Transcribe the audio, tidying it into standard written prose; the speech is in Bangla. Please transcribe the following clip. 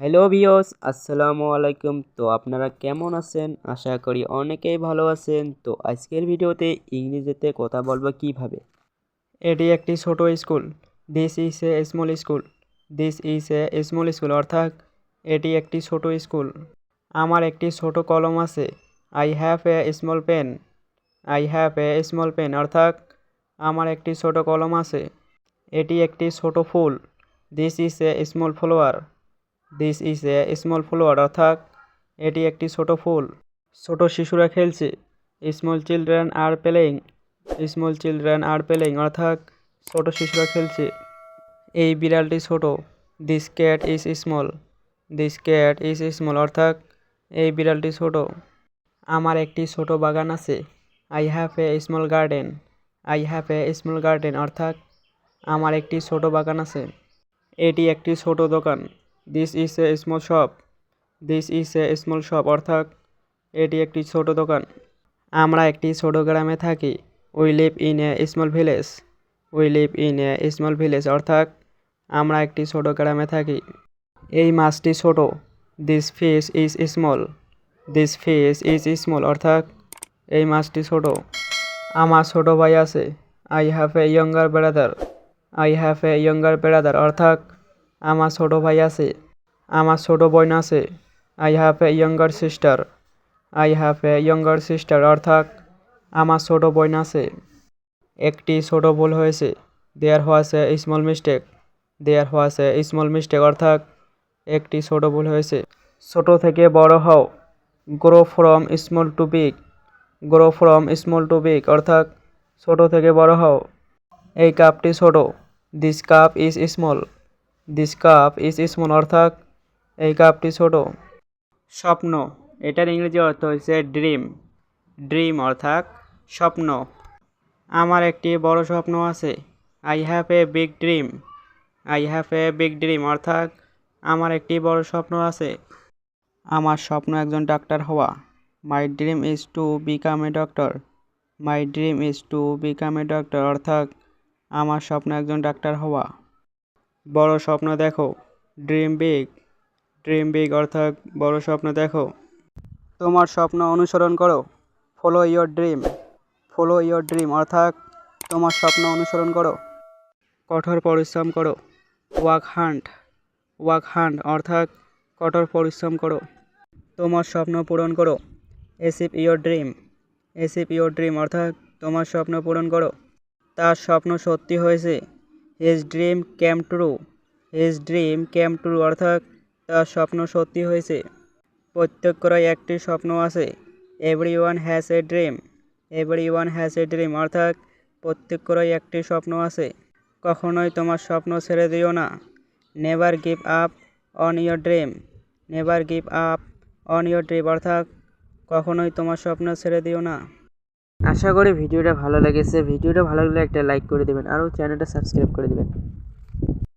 হ্যালো ভিউয়ার্স, আসসালামু আলাইকুম। তো আপনারা কেমন আছেন? আশা করি অনেকেই ভালো আছেন। তো আজকের ভিডিওতে ইংরেজিতে কথা বলবো কিভাবে। এটি একটি ছোট school. This is a small school. This is a small school অর্থাৎ এটি একটি ছোট স্কুল। আমার একটি ছোট কলম আছে। I have a small pen. I have a small pen অর্থাৎ আমার একটি ছোট কলম আছে। এটি একটি ছোট ফুল। This is a small flower. This is a small flower অর্থাৎ এটি একটি ছোট ফুল। ছোট শিশুরা খেলছে। Small children are playing. Small children are playing অর্থাৎ ছোট শিশুরা খেলছে। এই বিড়ালটি ছোট। This cat is small. This cat is small অর্থাৎ এই বিড়ালটি ছোট। আমার একটি ছোট বাগান আছে। I have a small garden. I have a small garden অর্থাৎ আমার একটি ছোট বাগান আছে। এটি একটি ছোট দোকান। This is a small shop. This is a small shop অর্থাৎ এটি একটি ছোট দোকান। আমরা একটি ছোট গ্রামে থাকি। We live in a small village. We live in a small village অর্থাৎ আমরা একটি ছোট গ্রামে থাকি। এই মাছটি ছোট। This fish is small. This fish is small অর্থাৎ এই মাছটি ছোট। আমার ছোট ভাই আছে। I have A younger brother. I have A younger brother অর্থাৎ আমার ছোট ভাই আছে। আমার ছোট বোন আছে। I have A younger sister. I have A younger sister অর্থাৎ আমার ছোট বোন আছে। একটি ছোট ভুল হয়েছে। দেয়ার ওয়াজ a small mistake. There was a small mistake অর্থাৎ একটি ছোট ভুল হয়েছে। ছোট থেকে বড় হও। Grow from small to big. Grow from small to big অর্থাৎ ছোট থেকে বড় হও। এই কাপটি ছোট। This cup is small. This cup is small অর্থাৎ এই কাপটি ছোট। স্বপ্ন, এটার ইংরেজি অর্থ হচ্ছে ড্রিম। ড্রিম অর্থাৎ স্বপ্ন। আমার একটি বড় স্বপ্ন আছে। I have a big dream. I have a big dream অর্থাৎ আমার একটি বড় স্বপ্ন আছে। আমার স্বপ্ন একজন ডাক্তার হওয়া। My dream is to become a doctor. My dream is to become a doctor অর্থাৎ আমার স্বপ্ন একজন ডাক্তার হওয়া। বড় স্বপ্ন দেখো। Dream big. ড্রিম বিগ অর্থাৎ বড় স্বপ্ন দেখো। তোমার স্বপ্ন অনুসরণ করো। Follow your dream. Follow your dream অর্থাৎ তোমার স্বপ্ন অনুসরণ করো। কঠোর পরিশ্রম করো। Work hard. ওয়ার্ক হার্ড অর্থাৎ কঠোর পরিশ্রম করো। তোমার স্বপ্ন পূরণ করো। Achieve your dream. Achieve your dream অর্থাৎ তোমার স্বপ্ন পূরণ করো। তার স্বপ্ন সত্যি হয়েছে। His dream came true. His dream came true অর্থাৎ তার স্বপ্ন সত্যি হয়েছে। প্রত্যেকেরই একটি স্বপ্ন আছে। Everyone has a dream. Everyone has a dream অর্থাৎ প্রত্যেকেরই একটি স্বপ্ন আছে। কখনোই তোমার স্বপ্ন ছেড়ে দিও না। Never give up on your dream. Never give up on your dream অর্থাৎ কখনোই তোমার স্বপ্ন ছেড়ে দিও না। আশা করি ভিডিওটা ভালো লেগেছে। ভিডিওটা ভালো লাগলে একটা লাইক করে দেবেন, আরও চ্যানেলটা সাবস্ক্রাইব করে দেবেন।